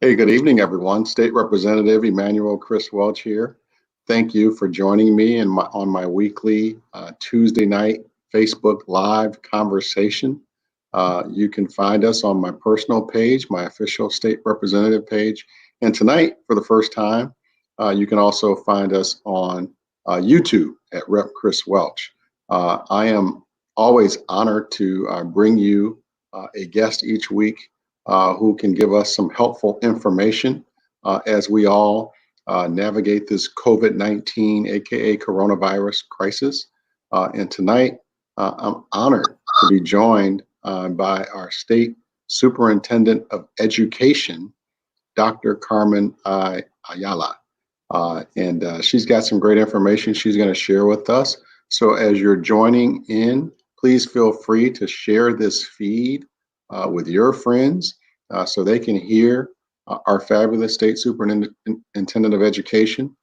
Hey, good evening, everyone. State Representative Emmanuel Chris Welch here. Thank you for joining me on my weekly Tuesday night Facebook Live conversation. You can find us on my personal page, my official state representative page. And tonight, for the first time, you can also find us on YouTube at Rep. Chris Welch. I am always honored to bring you a guest each week who can give us some helpful information as we all navigate this COVID-19, aka coronavirus crisis. And tonight, I'm honored to be joined by our state superintendent of education, Dr. Carmen Ayala. And she's got some great information she's going to share with us. So as you're joining in, please feel free to share this feed with your friends so they can hear our fabulous state superintendent of education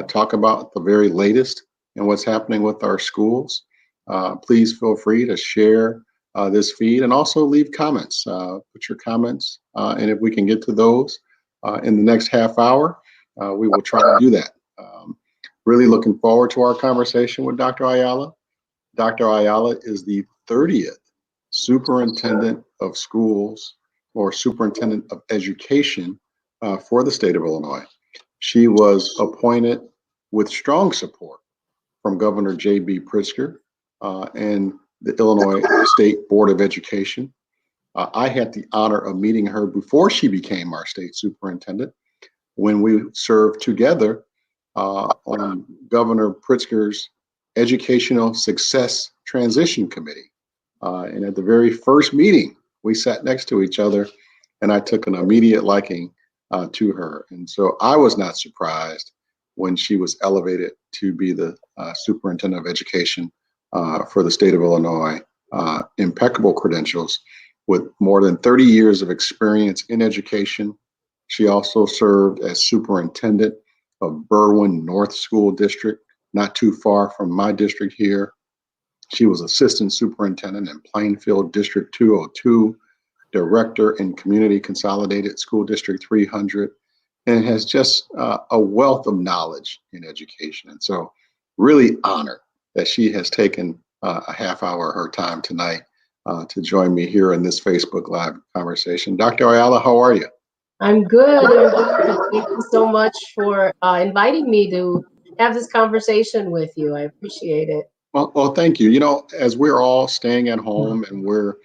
talk about the very latest and what's happening with our schools. Please feel free to share this feed and also leave comments. Put your comments, and if we can get to those in the next half hour, we will try to do that. Really looking forward to our conversation with Dr. Ayala. Dr. Ayala is the 30th superintendent of schools or superintendent of education for the state of Illinois. She was appointed with strong support from Governor J.B. Pritzker and the Illinois State Board of Education. I had the honor of meeting her before she became our state superintendent when we served together on Governor Pritzker's Educational Success Transition Committee. And at the very first meeting, we sat next to each other, and I took an immediate liking to her. And so I was not surprised when she was elevated to be the superintendent of education for the state of Illinois. Impeccable credentials with more than 30 years of experience in education. She also served as superintendent of Berwyn North School District, not too far from my district here. She was assistant superintendent in Plainfield District 202, director in Community Consolidated School District 300, and has just a wealth of knowledge in education. And so really honored that she has taken a half hour of her time tonight to join me here in this Facebook Live conversation. Dr. Ayala, how are you? I'm good. Thank you so much for inviting me to have this conversation with you. I appreciate it. Well, thank you. You know, as we're all staying at home and we're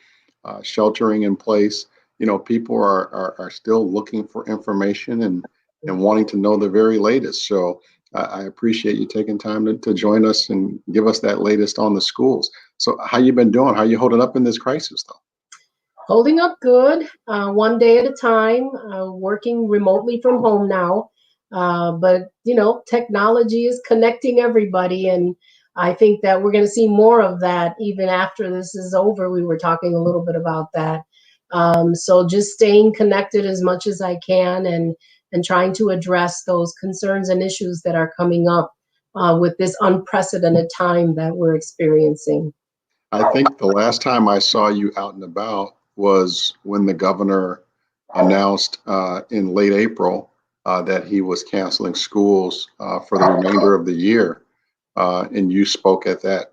sheltering in place, you know, people are still looking for information and wanting to know the very latest. So I appreciate you taking time to join us and give us that latest on the schools. So how you been doing? How you holding up in this crisis, though? Holding up good, one day at a time, working remotely from home now. But, you know, technology is connecting everybody. And I think that we're going to see more of that even after this is over. We were talking a little bit about that. So just staying connected as much as I can and trying to address those concerns and issues that are coming up with this unprecedented time that we're experiencing. I think the last time I saw you out and about was when the governor announced in late April that he was canceling schools for the remainder of the year. And you spoke at that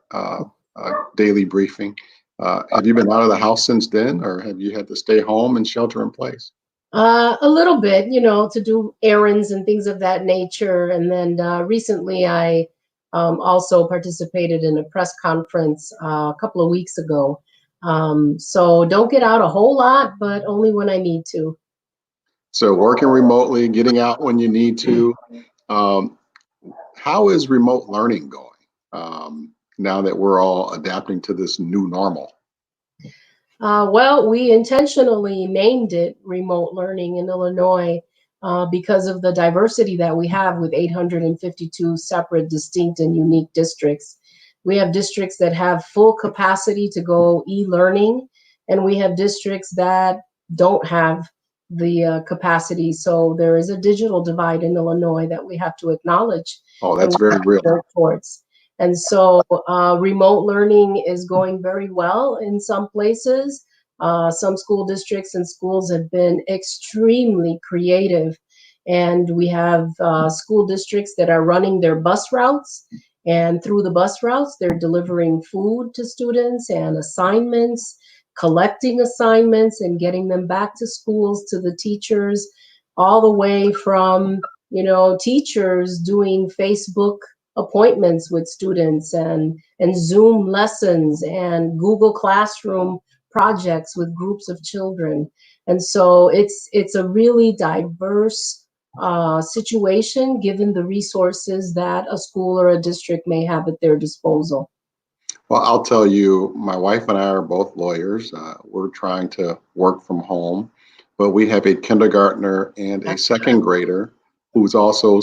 daily briefing. Have you been out of the house since then, or have you had to stay home and shelter in place? A little bit, you know, to do errands and things of that nature. And then recently I also participated in a press conference a couple of weeks ago. So don't get out a whole lot, but only when I need to. So working remotely, getting out when you need to. How is remote learning going now that we're all adapting to this new normal? Well, we intentionally named it remote learning in Illinois because of the diversity that we have with 852 separate, distinct, and unique districts. We have districts that have full capacity to go e-learning, and we have districts that don't have the capacity. So there is a digital divide in Illinois that we have to acknowledge. Oh, that's very real. Towards. And so remote learning is going very well in some places. Some school districts and schools have been extremely creative, and we have school districts that are running their bus routes, and through the bus routes, they're delivering food to students and assignments, collecting assignments and getting them back to schools, to the teachers, all the way from, teachers doing Facebook appointments with students, and Zoom lessons and Google Classroom projects with groups of children. And so it's a really diverse situation, given the resources that a school or a district may have at their disposal. Well, I'll tell you, my wife and I are both lawyers. We're trying to work from home, but we have a kindergartner and a second grader who's also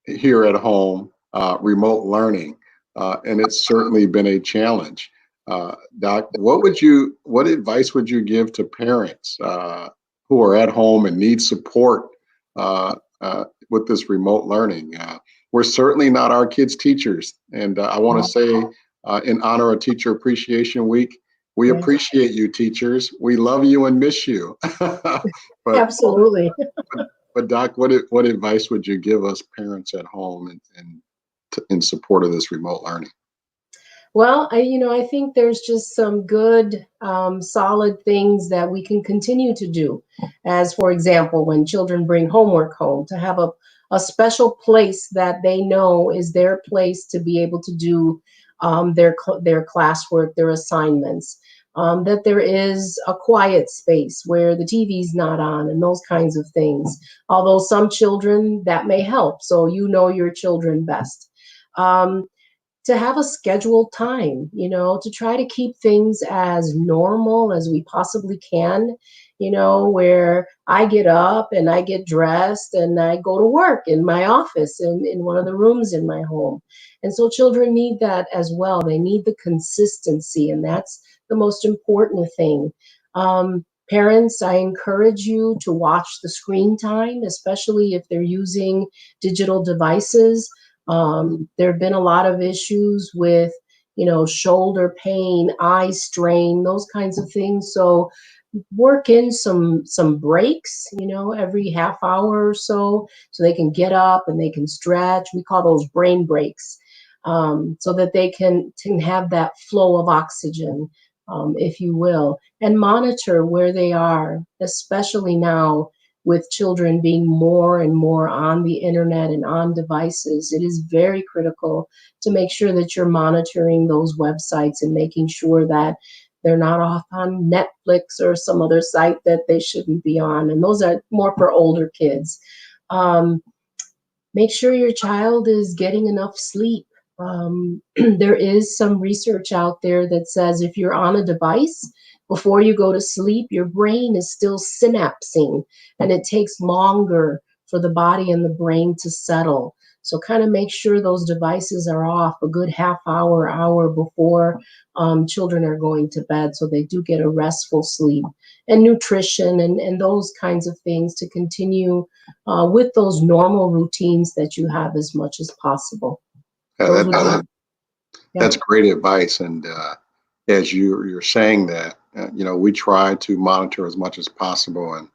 here at home, remote learning, and it's certainly been a challenge. Doc, what advice would you give to parents who are at home and need support with this remote learning? We're certainly not our kids' teachers, and I want to say, in honor of Teacher Appreciation Week, we Yes. appreciate you, teachers. We love you and miss you. but, Absolutely. but Doc, what advice would you give us parents at home in support of this remote learning? Well, I think there's just some good, solid things that we can continue to do. As for example, when children bring homework home, to have a special place that they know is their place to be able to do their classwork, their assignments. That there is a quiet space where the TV's not on, and those kinds of things. Although some children that may help, so your children best. To have a scheduled time, to try to keep things as normal as we possibly can, where I get up and I get dressed and I go to work in my office, in one of the rooms in my home. And so children need that as well. They need the consistency, and that's the most important thing. Parents, I encourage you to watch the screen time, especially if they're using digital devices. There have been a lot of issues with, shoulder pain, eye strain, those kinds of things. So work in some breaks, every half hour or so they can get up and they can stretch. We call those brain breaks, so that they can have that flow of oxygen, if you will, and monitor where they are, especially now with children being more and more on the internet and on devices. It is very critical to make sure that you're monitoring those websites and making sure that they're not off on Netflix or some other site that they shouldn't be on. And those are more for older kids. Make sure your child is getting enough sleep. There is some research out there that says if you're on a device before you go to sleep, your brain is still synapsing, and it takes longer for the body and the brain to settle. So kind of make sure those devices are off a good half hour before children are going to bed, so they do get a restful sleep. And nutrition and those kinds of things to continue with those normal routines that you have as much as possible. That's great advice. And as you're saying that, we try to monitor as much as possible. And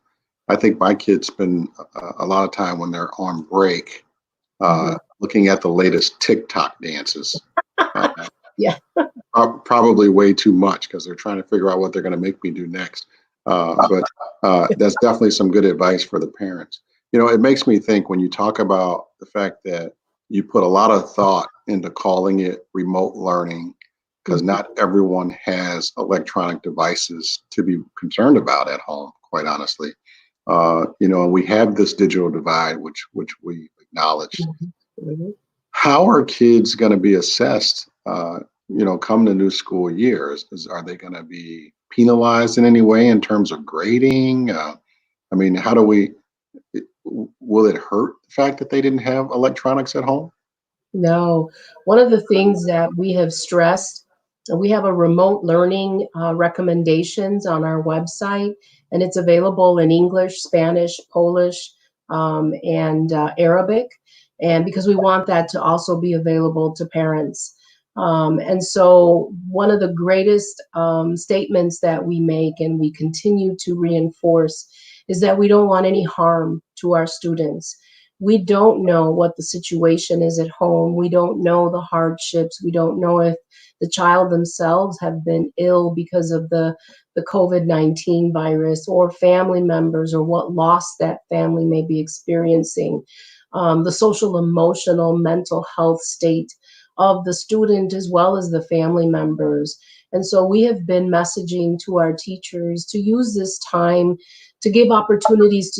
I think my kids spend a lot of time when they're on break looking at the latest TikTok dances. Yeah. Probably way too much because they're trying to figure out what they're going to make me do next. But that's definitely some good advice for the parents. It makes me think when you talk about the fact that you put a lot of thought into calling it remote learning, because not everyone has electronic devices to be concerned about at home, quite honestly. And we have this digital divide, which we acknowledge. How are kids going to be assessed, come the new school year? Are they going to be penalized in any way in terms of grading? How do will it hurt the fact that they didn't have electronics at home? No. One of the things that we have stressed, we have a remote learning recommendations on our website, and it's available in English, Spanish, Polish, and Arabic. And because we want that to also be available to parents. And so one of the greatest statements that we make and we continue to reinforce is that we don't want any harm to our students. We don't know what the situation is at home. We don't know the hardships. We don't know if the child themselves have been ill because of the COVID-19 virus, or family members, or what loss that family may be experiencing. The social, emotional, mental health state of the student as well as the family members. And so we have been messaging to our teachers to use this time to give opportunities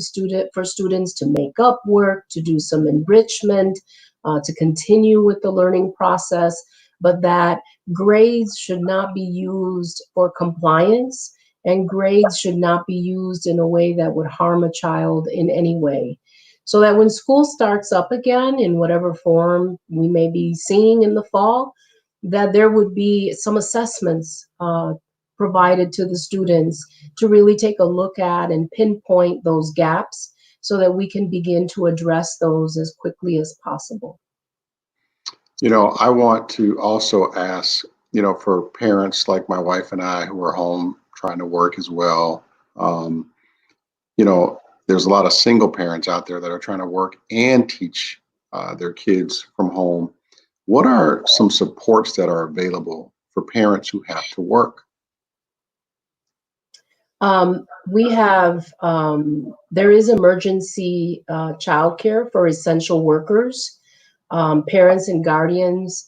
for students to make up work, to do some enrichment, to continue with the learning process, but that grades should not be used for compliance, and grades should not be used in a way that would harm a child in any way. So that when school starts up again, in whatever form we may be seeing in the fall, that there would be some assessments provided to the students to really take a look at and pinpoint those gaps so that we can begin to address those as quickly as possible. I want to also ask, for parents like my wife and I who are home trying to work as well, um, there's a lot of single parents out there that are trying to work and teach their kids from home. What are some supports that are available for parents who have to work? We have, there is emergency childcare for essential workers. Parents and guardians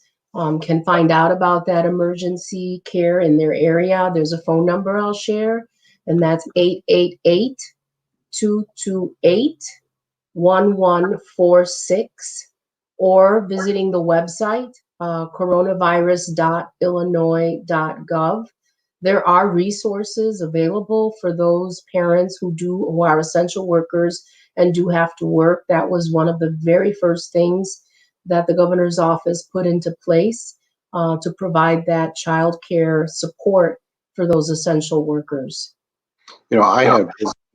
can find out about that emergency care in their area. There's a phone number I'll share, and that's 888-228-1146, or visiting the website, coronavirus.illinois.gov. There are resources available for those parents who are essential workers and do have to work. That was one of the very first things that the governor's office put into place to provide that child care support for those essential workers. I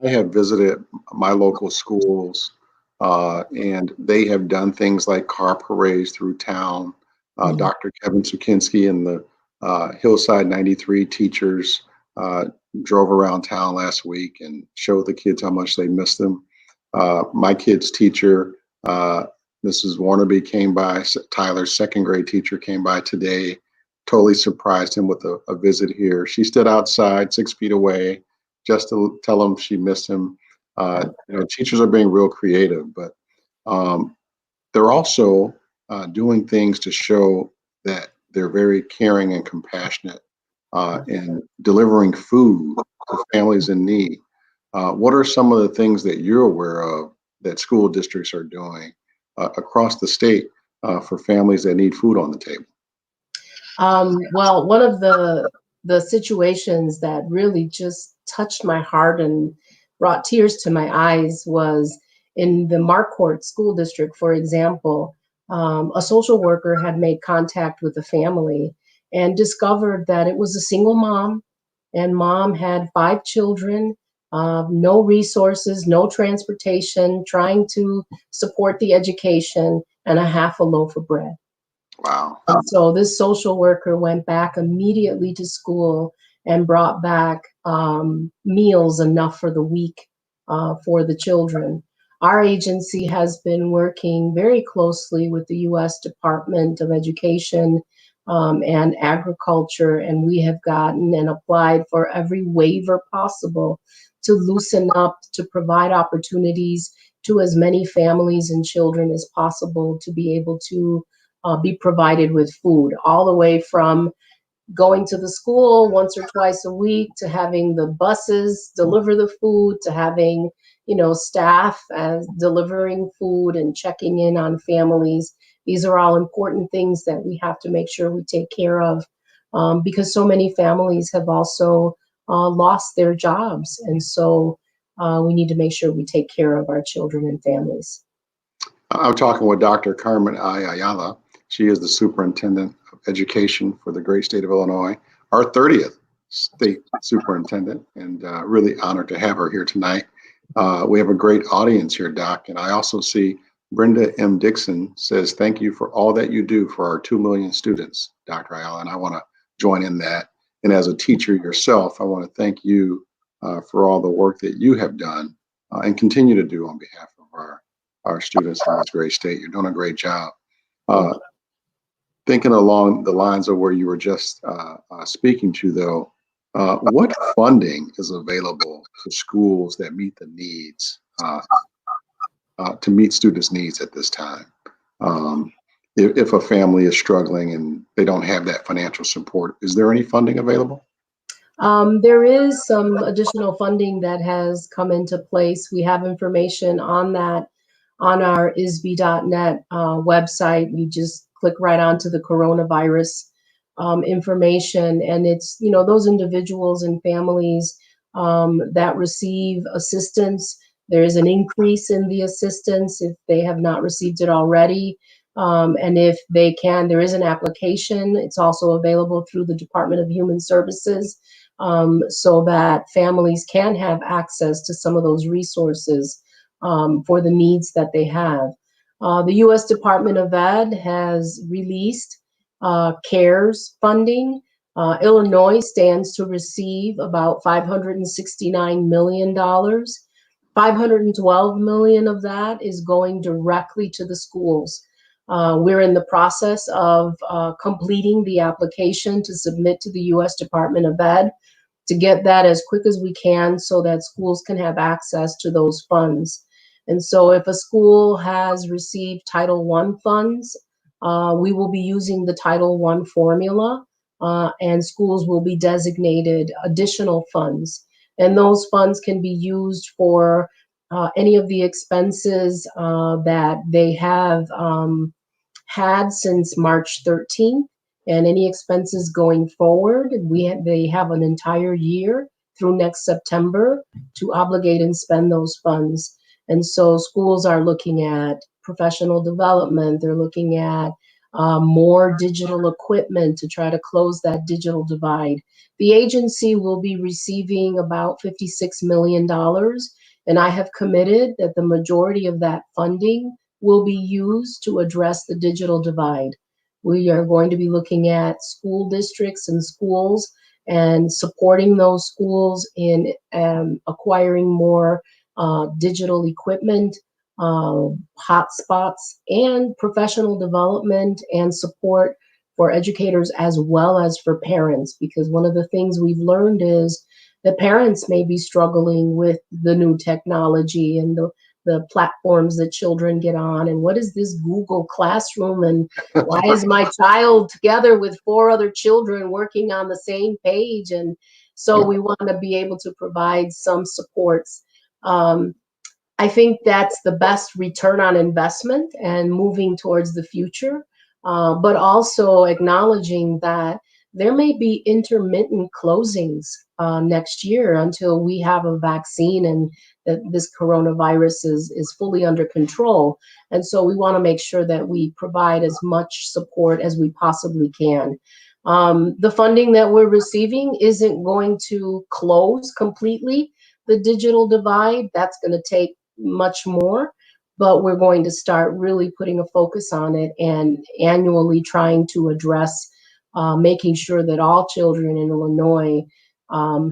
have visited my local schools, and they have done things like car parades through town. Dr. Kevin Sukinski and the Hillside 93 teachers drove around town last week and showed the kids how much they missed them. My kid's teacher, Mrs. Warnaby, came by. Tyler's second grade teacher came by today, totally surprised him with a visit here. She stood outside 6 feet away just to tell him she missed him. Teachers are being real creative, but they're also doing things to show that they're very caring and compassionate and delivering food to families in need. What are some of the things that you're aware of that school districts are doing across the state for families that need food on the table? Well, one of the situations that really just touched my heart and brought tears to my eyes was in the Marquardt School District, for example. A social worker had made contact with the family and discovered that it was a single mom, and mom had 5 children, no resources, no transportation, trying to support the education, and a half a loaf of bread. Wow. And so this social worker went back immediately to school and brought back meals enough for the week for the children. Our agency has been working very closely with the U.S. Department of Education and Agriculture, and we have gotten and applied for every waiver possible to loosen up, to provide opportunities to as many families and children as possible to be able to be provided with food, all the way from going to the school once or twice a week to having the buses deliver the food to having, staff as delivering food and checking in on families. These are all important things that we have to make sure we take care of because so many families have also lost their jobs. And so we need to make sure we take care of our children and families. I'm talking with Dr. Carmen Ayala. She is the Superintendent of Education for the great state of Illinois, our 30th state superintendent, and really honored to have her here tonight. We have a great audience here, Doc, and I also see Brenda M. Dixon says, thank you for all that you do for our 2 million students. Dr. Ayala, and I want to join in that. And as a teacher yourself, I want to thank you for all the work that you have done and continue to do on behalf of our students in this great state. You're doing a great job. Thinking along the lines of where you were just speaking to, though, what funding is available to schools that meet the needs, to meet students' needs at this time? If a family is struggling and they don't have that financial support, is there any funding available? There is some additional funding that has come into place. We have information on that on our isb.net website. You just click right onto the coronavirus information, and it's, you know, those individuals and families that receive assistance. There is an increase in the assistance if they have not received it already. And if they can, there is an application. It's also available through the Department of Human Services, so that families can have access to some of those resources for the needs that they have. The U.S. Department of Ed has released CARES funding. Illinois stands to receive about $569 million. $512 million of that is going directly to the schools. We're in the process of completing the application to submit to the U.S. Department of Ed to get that as quick as we can so that schools can have access to those funds. And so if a school has received Title I funds, we will be using the Title I formula, and schools will be designated additional funds. And those funds can be used for any of the expenses that they have had since March 13th, and any expenses going forward. They have an entire year through next September to obligate and spend those funds. And so schools are looking at professional development. They're looking at more digital equipment to try to close that digital divide. The agency will be receiving about $56 million, and I have committed that the majority of that funding will be used to address the digital divide. We are going to be looking at school districts and schools and supporting those schools in acquiring more digital equipment, hotspots, and professional development and support for educators as well as for parents. Because one of the things we've learned is that parents may be struggling with the new technology and the platforms that children get on, and what is this Google Classroom, and why is my child together with 4 other children working on the same page? And so we want to be able to provide some supports. I think that's the best return on investment and moving towards the future, but also acknowledging that there may be intermittent closings next year until we have a vaccine and that this coronavirus is fully under control. And so we want to make sure that we provide as much support as we possibly can. The funding that we're receiving isn't going to close completely the digital divide. That's going to take much more, but we're going to start really putting a focus on it and annually trying to address making sure that all children in Illinois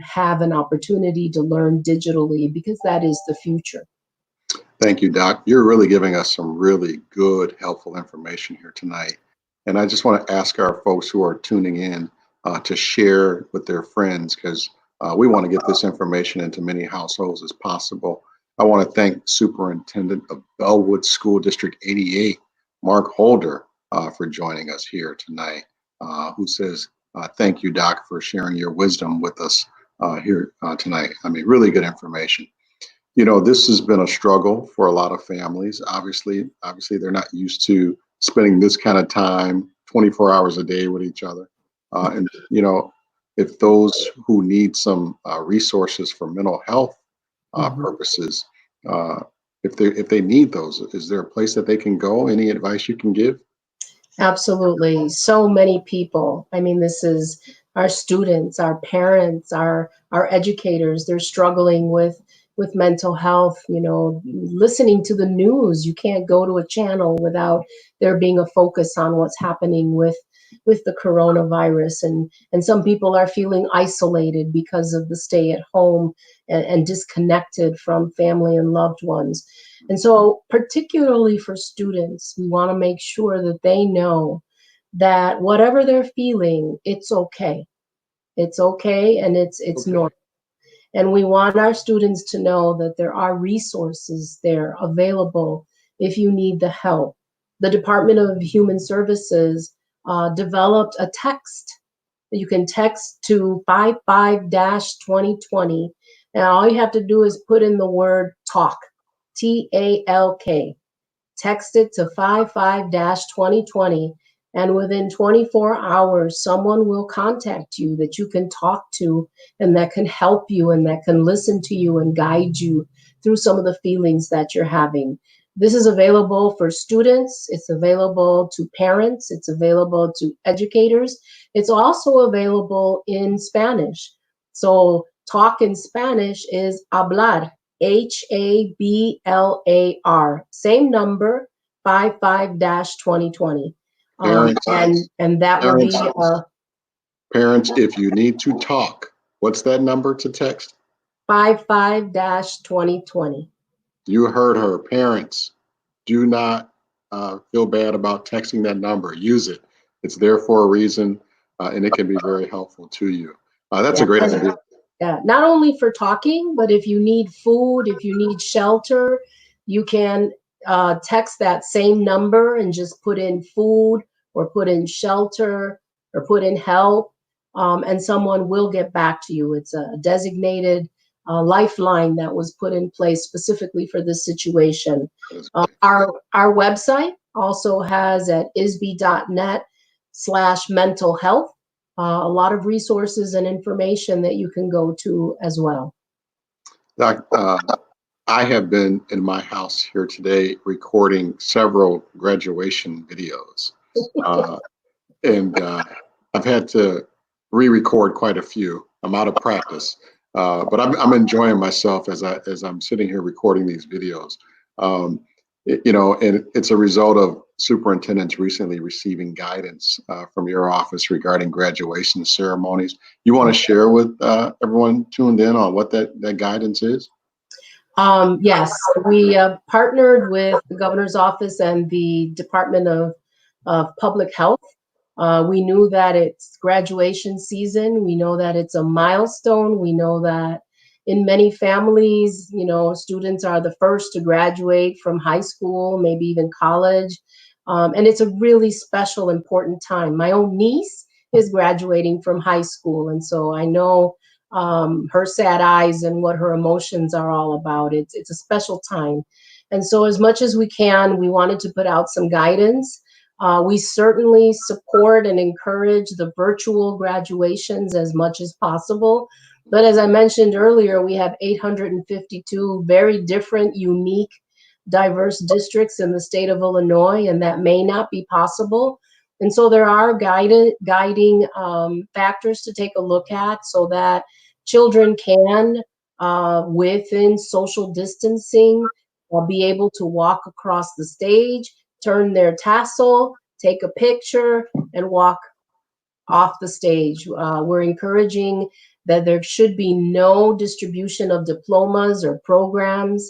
have an opportunity to learn digitally, because that is the future. Thank you, Doc. You're really giving us some really good, helpful information here tonight. And I just want to ask our folks who are tuning in to share with their friends, because we want to get this information into many households as possible. I want to thank Superintendent of Bellwood School District 88, Mark Holder, for joining us here tonight, who says, thank you, Doc, for sharing your wisdom with us here tonight. I mean, really good information. You know, this has been a struggle for a lot of families. Obviously, they're not used to spending this kind of time, 24 hours a day with each other. And, you know, if those who need some resources for mental health purposes, if they need those, is there a place that they can go? Any advice you can give? Absolutely. So many people. I mean, this is our students, our parents, our educators. They're struggling with mental health. You know, listening to the news, you can't go to a channel without there being a focus on what's happening with with the coronavirus, and some people are feeling isolated because of the stay at home and disconnected from family and loved ones. And so particularly for students, we want to make sure that they know that whatever they're feeling, it's okay. It's okay, and it's Okay. normal. And we want our students to know that there are resources there available if you need the help. The Department of Human Services developed a text that you can text to 55-2020. And all you have to do is put in the word talk, TALK. Text it to 55-2020, and within 24 hours, someone will contact you that you can talk to and that can help you and that can listen to you and guide you through some of the feelings that you're having. This is available for students. It's available to parents. It's available to educators. It's also available in Spanish. So talk in Spanish is hablar. HABLAR, same number, 55-2020. Parents, And that will be parents, if you need to talk, what's that number to text? 55-2020. You heard her. Parents, do not feel bad about texting that number. Use it. It's there for a reason, and it can be very helpful to you. That's a great idea. Yeah, not only for talking, but if you need food, if you need shelter, you can text that same number and just put in food or put in shelter or put in help, and someone will get back to you. It's a designated lifeline that was put in place specifically for this situation. Our website also has at isb.net/mental health. A lot of resources and information that you can go to as well. Doc, I have been in my house here today recording several graduation videos, and I've had to re-record quite a few. I'm out of practice, but I'm enjoying myself as I'm sitting here recording these videos. And it's a result of superintendents recently receiving guidance from your office regarding graduation ceremonies. You want to share with everyone tuned in on what that guidance is? Yes, we partnered with the governor's office and the Department of Public Health. We knew that it's graduation season. We know that it's a milestone. We know that in many families, students are the first to graduate from high school, maybe even college. And it's a really special, important time. My own niece is graduating from high school. And so I know her sad eyes and what her emotions are all about. It's a special time. And so as much as we can, we wanted to put out some guidance. We certainly support and encourage the virtual graduations as much as possible. But as I mentioned earlier, we have 852 very different, unique, diverse districts in the state of Illinois, and that may not be possible. And so there are guiding factors to take a look at so that children can, within social distancing, be able to walk across the stage, turn their tassel, take a picture, and walk off the stage. We're encouraging that there should be no distribution of diplomas or programs.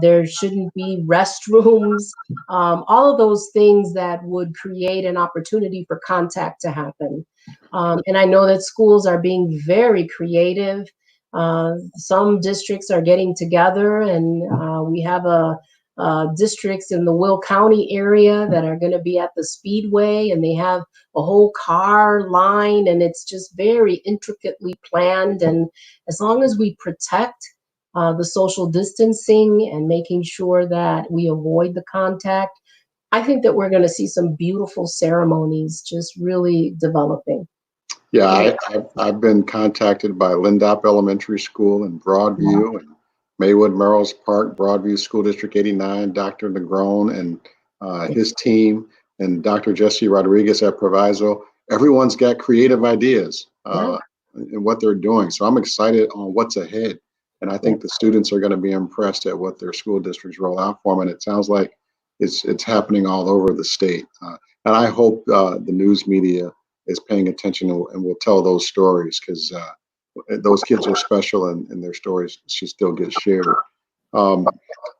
There shouldn't be restrooms, all of those things that would create an opportunity for contact to happen. And I know that schools are being very creative. Some districts are getting together, and we have districts in the Will County area that are going to be at the Speedway, and they have a whole car line, and it's just very intricately planned. And as long as we protect the social distancing and making sure that we avoid the contact, I think that we're going to see some beautiful ceremonies just really developing. Yeah, I've been contacted by Lindop Elementary School in Broadview and Maywood Merrills Park, Broadview School District 89, Dr. Negrone and his team, and Dr. Jesse Rodriguez at Proviso. Everyone's got creative ideas in what they're doing. So I'm excited on what's ahead. And I think the students are going to be impressed at what their school districts roll out for them. And it sounds like it's happening all over the state. And I hope the news media is paying attention and will tell those stories, because those kids are special, and their stories should still get shared. Um,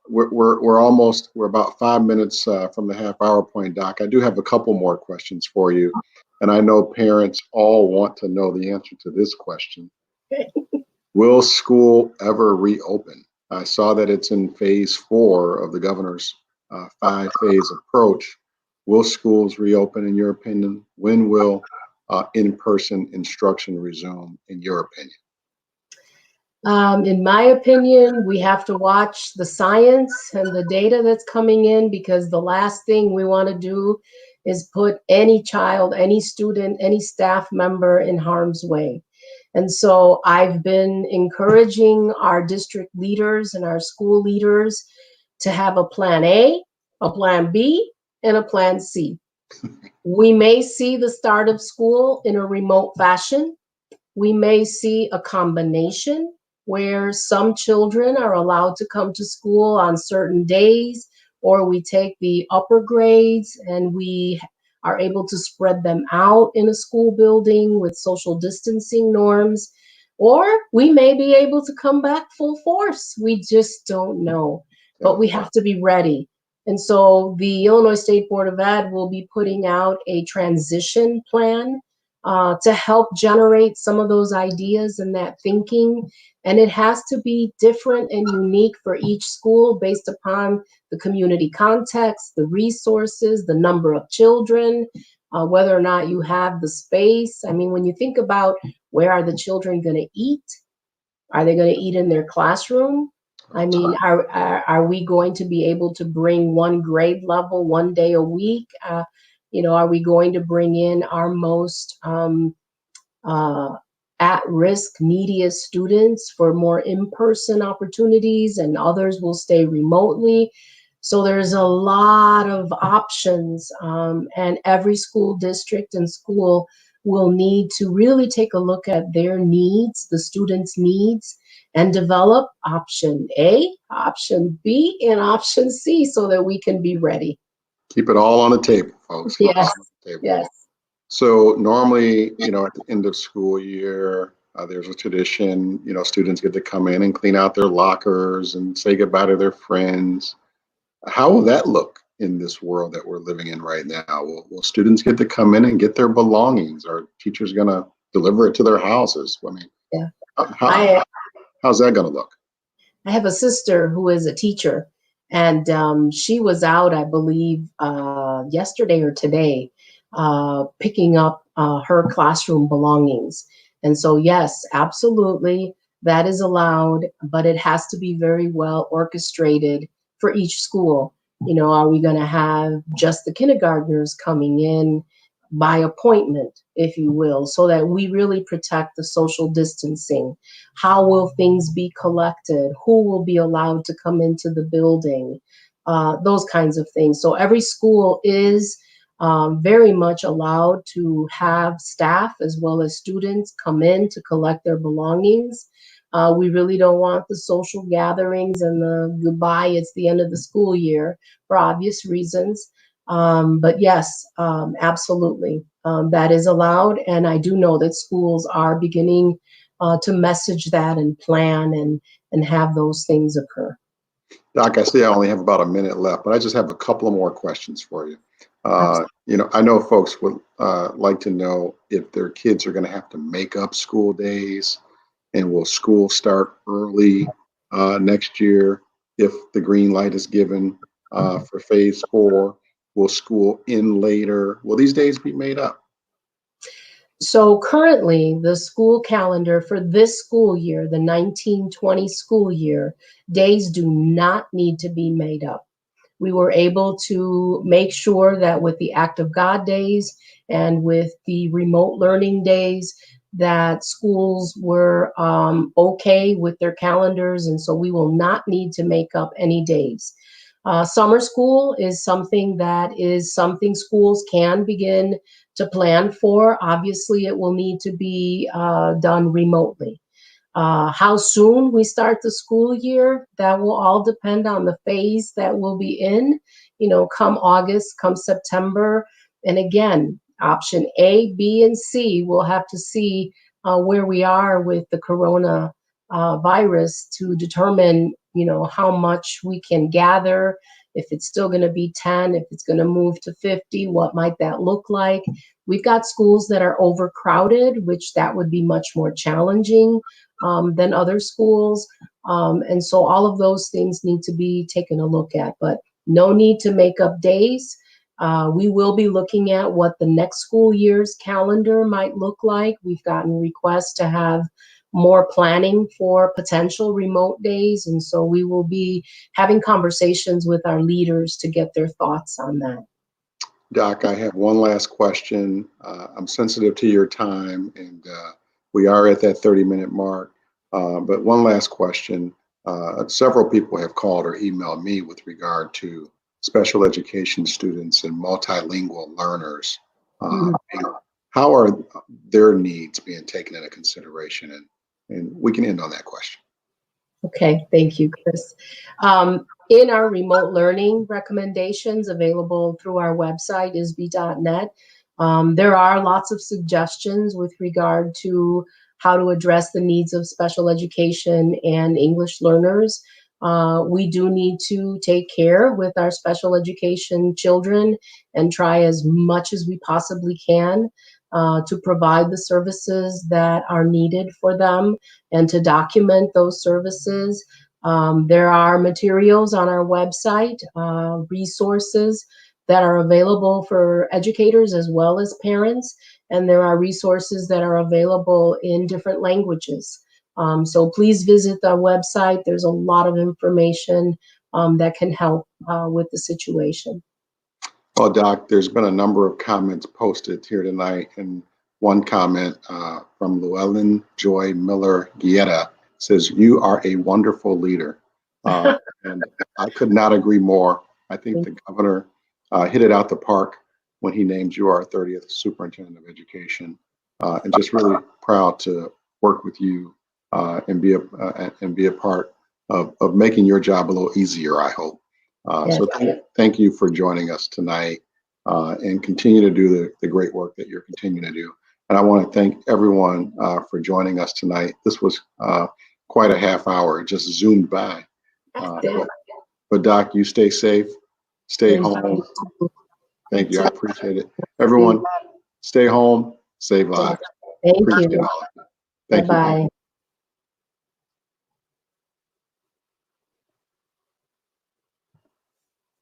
we're about 5 minutes from the half hour point, Doc. I do have a couple more questions for you, and I know parents all want to know the answer to this question. Will school ever reopen? I saw that it's in phase 4 of the governor's 5-phase approach. Will schools reopen, in your opinion? When will in-person instruction resume, in your opinion? In my opinion, we have to watch the science and the data that's coming in, because the last thing we want to do is put any child, any student, any staff member in harm's way. And so I've been encouraging our district leaders and our school leaders to have a plan A, a plan B, and a plan C. We may see the start of school in a remote fashion. We may see a combination where some children are allowed to come to school on certain days, or we take the upper grades and we are able to spread them out in a school building with social distancing norms, or we may be able to come back full force. We just don't know, but we have to be ready. And so the Illinois State Board of Ed will be putting out a transition plan to help generate some of those ideas and that thinking. And it has to be different and unique for each school based upon the community context, the resources, the number of children, whether or not you have the space. I mean, when you think about where are the children going to eat? Are they going to eat in their classroom? I mean, are we going to be able to bring one grade level one day a week? Are we going to bring in our most at-risk, neediest students for more in-person opportunities, and others will stay remotely? So there's a lot of options, and every school district and school will need to really take a look at their needs, the students' needs, and develop option A, option B, and option C so that we can be ready. Keep it all on the table, folks. Keep Yes, it all on the table. yes. So normally, at the end of school year, there's a tradition, students get to come in and clean out their lockers and say goodbye to their friends. How will that look in this world that we're living in right now? Will students get to come in and get their belongings? Are teachers going to deliver it to their houses? I mean, Yeah. how's that going to look? I have a sister who is a teacher, and she was out, I believe, yesterday or today, picking up her classroom belongings. And so, yes, absolutely, that is allowed, but it has to be very well orchestrated for each school. Are we going to have just the kindergartners coming in by appointment, if you will, so that we really protect the social distancing? How will things be collected? Who will be allowed to come into the building? Those kinds of things. So every school is very much allowed to have staff as well as students come in to collect their belongings. We really don't want the social gatherings and the goodbye, it's the end of the school year, for obvious reasons. But yes, absolutely, that is allowed. And I do know that schools are beginning to message that and plan and have those things occur. Doc, I see I only have about a minute left, but I just have a couple of more questions for you. I know folks would like to know if their kids are going to have to make up school days, and will school start early next year if the green light is given for phase 4? Will school end later? Will these days be made up? So currently, the school calendar for this school year, the 1920 school year, days do not need to be made up. We were able to make sure that with the Act of God days and with the remote learning days, that schools were okay with their calendars, and so we will not need to make up any days. Summer school is something schools can begin to plan for. Obviously, it will need to be done remotely. How soon we start the school year, that will all depend on the phase that we'll be in. Come August, come September, And again, option A, B, and C, we'll have to see where we are with the corona virus to determine, how much we can gather, if it's still going to be 10, if it's going to move to 50, what might that look like? We've got schools that are overcrowded, which that would be much more challenging than other schools. And so all of those things need to be taken a look at, but no need to make up days. We will be looking at what the next school year's calendar might look like. We've gotten requests to have more planning for potential remote days. And so we will be having conversations with our leaders to get their thoughts on that. Doc, I have one last question. I'm sensitive to your time, and we are at that 30-minute mark. But one last question. Several people have called or emailed me with regard to special education students and multilingual learners. How are their needs being taken into consideration? And we can end on that question. Okay, thank you, Chris. In our remote learning recommendations available through our website, isb.net, there are lots of suggestions with regard to how to address the needs of special education and English learners. We do need to take care with our special education children and try as much as we possibly can to provide the services that are needed for them and to document those services. There are materials on our website, resources that are available for educators as well as parents, and there are resources that are available in different languages. So please visit the website. There's a lot of information that can help with the situation. Well, Doc, there's been a number of comments posted here tonight, and one comment from Llewellyn Joy Miller Guietta says, "You are a wonderful leader." And I could not agree more. I think the governor hit it out the park when he named you our 30th Superintendent of Education, and just really proud to work with you and be a part of making your job a little easier, I hope. Yes. So thank you for joining us tonight, and continue to do the great work that you're continuing to do. And I want to thank everyone for joining us tonight. This was quite a half hour. It just zoomed by. But Doc, you stay safe, stay home. Thank you. I appreciate it. Everyone, stay home, save lives. Thank you. Thank you. Bye-bye.